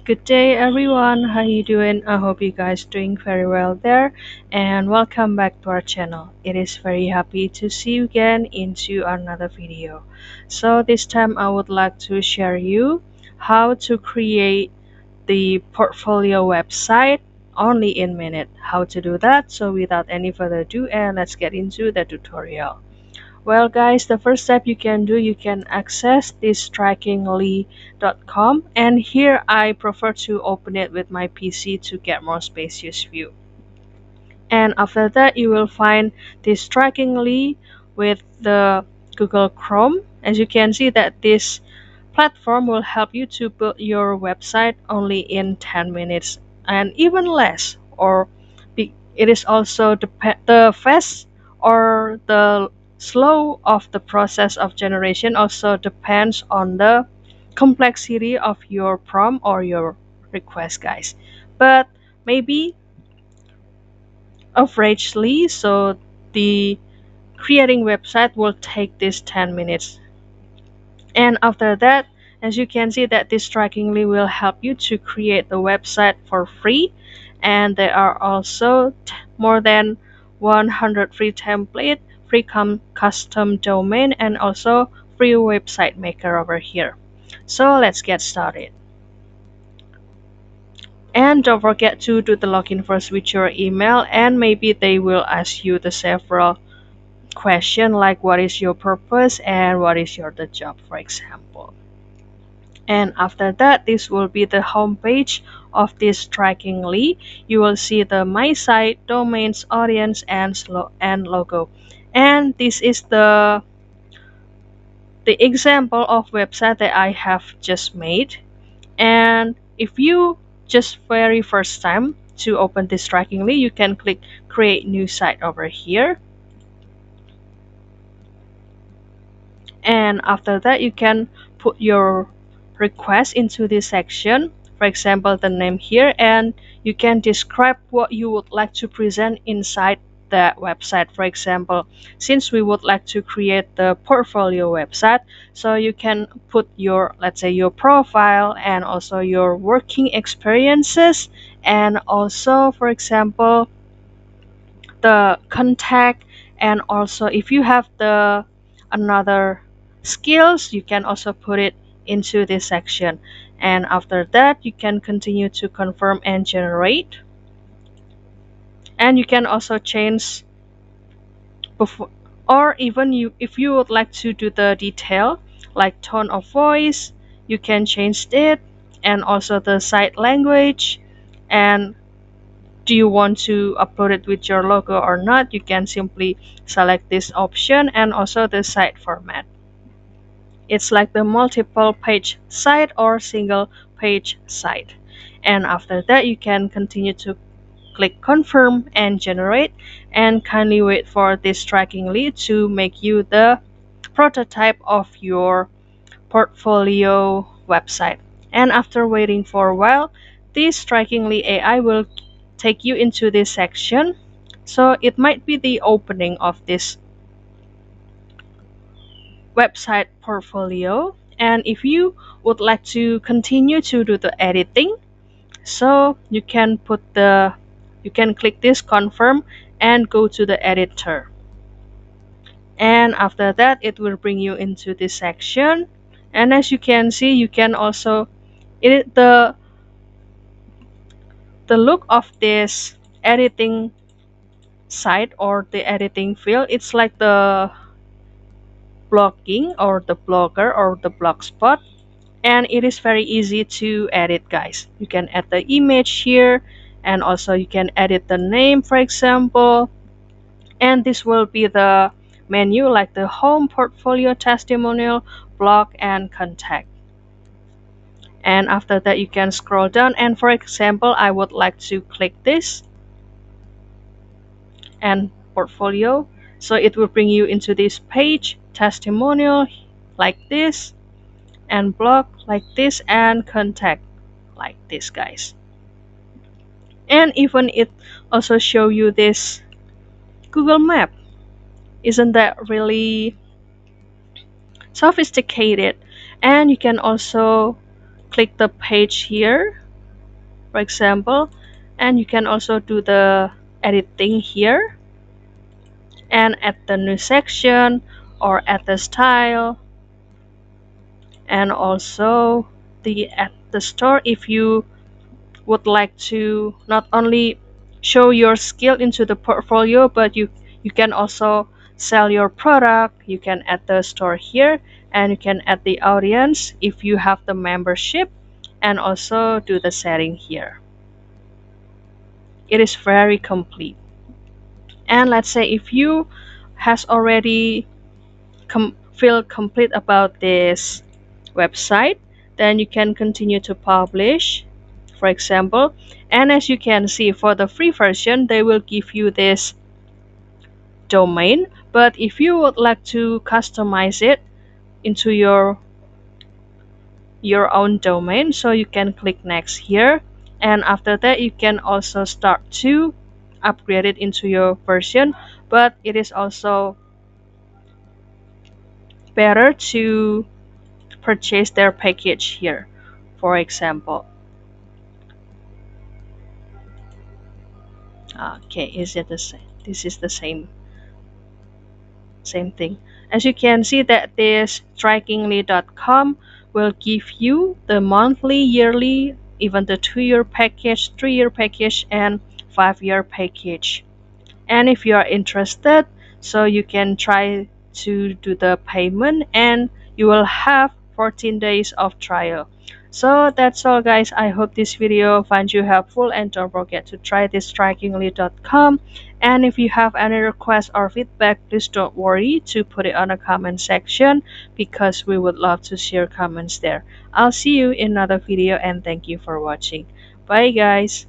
Good day everyone, how you doing? I hope you guys doing very well there and welcome back to our channel. It is very happy to see you again into another video. So this time I would like to share you how to create the portfolio website only in minute. How to do that. So without any further ado, and let's get into the tutorial. Well guys, the first step you can do, you can access this trackingly.com, and here I prefer to open it with my PC to get more spacious view. And after that you will find this trackingly with the Google Chrome. As you can see that this platform will help you to build your website only in 10 minutes and even less, or it is also the fast or the slow of the process of generation also depends on the complexity of your prompt or your request guys, but maybe averagely, so the creating website will take this 10 minutes. And after that, as you can see that this Trackingly will help you to create the website for free, and there are also more than 100 free template, free custom domain, and also free website maker over here. So let's get started. And don't forget to do the login first with your email, and maybe they will ask you the several question like what is your purpose and what is your the job, for example. And after that, this will be the home page of this Trackingly. You will see the my site, domains, audience, and logo. And this is the example of website that I have just made. And if you just very first time to open this Trackingly, you can click create new site over here. And after that, you can put your request into this section, for example the name here, and you can describe what you would like to present inside that website. For example, since we would like to create the portfolio website, so you can put your, let's say, your profile and also your working experiences, and also for example the contact, and also if you have the another skills, you can also put it into this section. And after that, you can continue to confirm and generate, and you can also change before, or even you, if you would like to do the detail like tone of voice, you can change it, and also the site language, and do you want to upload it with your logo or not, you can simply select this option, and also the site format. It's like the multiple page site or single page site. And after that, you can continue to click confirm and generate, and kindly wait for this Trackingly to make you the prototype of your portfolio website. And after waiting for a while, this Trackingly AI will take you into this section. So it might be the opening of this website portfolio. And if you would like to continue to do the editing, so you can click this confirm and go to the editor. And after that, it will bring you into this section. And as you can see, you can also the look of this editing site or the editing field, it's like the blogging or the blogger or the blogspot, and it is very easy to edit guys. You can add the image here, and also you can edit the name, for example. And this will be the menu like the home, portfolio, testimonial, blog, and contact. And after that, you can scroll down, and for example I would like to click this and portfolio, so it will bring you into this page, testimonial like this, and blog like this, and contact like this guys. And even it also show you this Google Map. Isn't that really sophisticated? And you can also click the page here for example, and you can also do the editing here and add the new section or add the style, and also the at the store if you would like to not only show your skill into the portfolio, but you can also sell your product. You can add the store here, and you can add the audience if you have the membership, and also do the setting here. It is very complete. And let's say if you has already feel complete about this website, then you can continue to publish, for example. And as you can see, for the free version, they will give you this domain. But if you would like to customize it into your own domain, so you can click next here. And after that, you can also start to upgrade it into your version. But it is also better to purchase their package here, for example. Okay, is it the same? This is the same thing. As you can see that this strikingly.com will give you the monthly, yearly, even the 2-year package, 3-year package, and 5-year package. And if you are interested, so you can try to do the payment, and you will have 14 days of trial. So that's all, guys. I hope this video finds you helpful, and don't forget to try this strikingly.com. And if you have any requests or feedback, please don't worry to put it on the comment section, because we would love to share comments there. I'll see you in another video, and thank you for watching. Bye, guys.